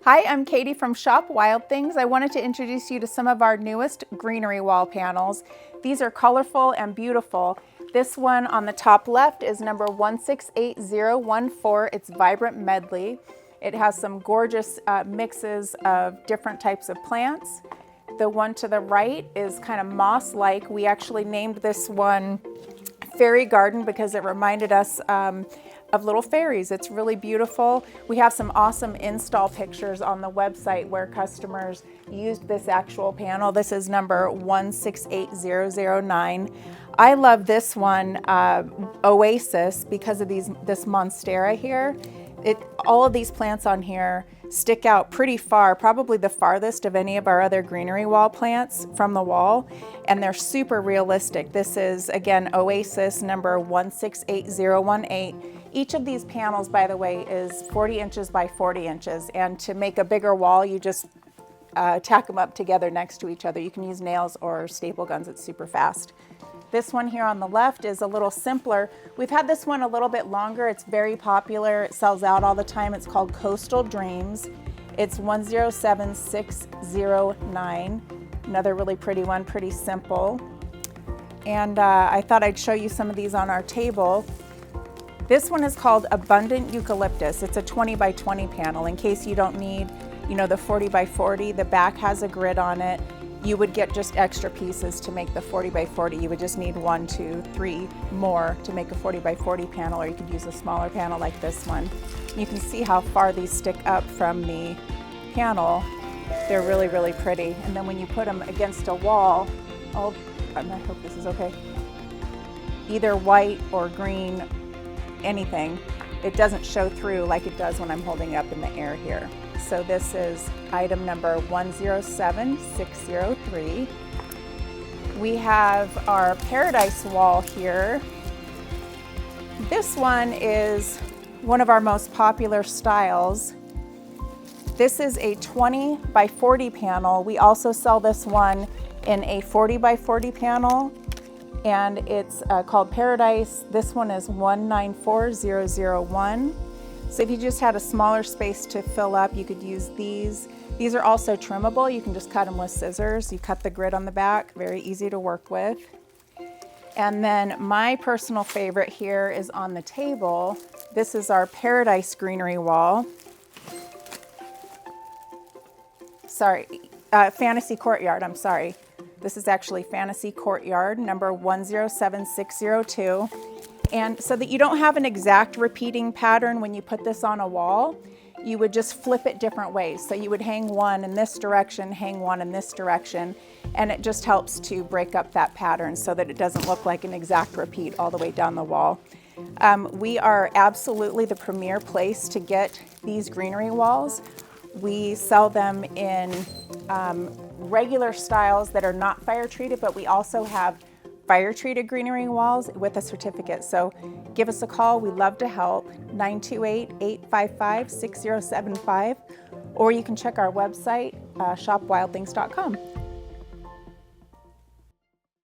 Hi, I'm Katie from Shop Wild Things. I wanted to introduce you to some of our newest greenery wall panels. These are colorful and beautiful. This one on the top left is number 168014. It's Vibrant Medley. It has some gorgeous mixes of different types of plants. The one to the right is kind of moss-like. We actually named this one Fairy Garden because it reminded us of little fairies. It's really beautiful. We have some awesome install pictures on the website where customers used this actual panel. This is number 168009. I love this one, Oasis, because of this Monstera here. All of these plants on here stick out pretty far, probably the farthest of any of our other greenery wall plants from the wall, and they're super realistic. This is, again, Oasis number 168018. Each of these panels, by the way, is 40 inches by 40 inches, and to make a bigger wall, you just tack them up together next to each other. You can use nails or staple guns. It's super fast. This one here on the left is a little simpler. We've had this one a little bit longer. It's very popular. It sells out all the time. It's called Coastal Dreams. It's 107609. Another really pretty one, pretty simple. And I thought I'd show you some of these on our table. This one is called Abundant Eucalyptus. It's a 20 by 20 panel. In case you don't need, the 40 by 40, the back has a grid on it. You would get just extra pieces to make the 40 by 40. You would just need 1, 2, 3 more to make a 40 by 40 panel, or you could use a smaller panel like this one. You can see how far these stick up from the panel. They're really, really pretty. And then when you put them against a wall, I hope this is okay, either white or green, anything, it doesn't show through like it does when I'm holding it up in the air here. So this is item number 107603. We have our Paradise wall here. This one is one of our most popular styles. This is a 20 by 40 panel. We also sell this one in a 40 by 40 panel, and it's called Paradise. This one is 194001. So if you just had a smaller space to fill up, you could use these. These are also trimmable. You can just cut them with scissors. You cut the grid on the back, very easy to work with. And then my personal favorite here is on the table. This is our Paradise greenery wall. Fantasy Courtyard, I'm sorry. This is actually Fantasy Courtyard, number 107602. And so that you don't have an exact repeating pattern when you put this on a wall, you would just flip it different ways. So you would hang one in this direction, hang one in this direction, and it just helps to break up that pattern so that it doesn't look like an exact repeat all the way down the wall. We are absolutely the premier place to get these greenery walls. We sell them in regular styles that are not fire treated, but we also have fire treated greenery walls with a certificate. So give us a call. We'd love to help. 928-855-6075, or you can check our website, shopwildthings.com.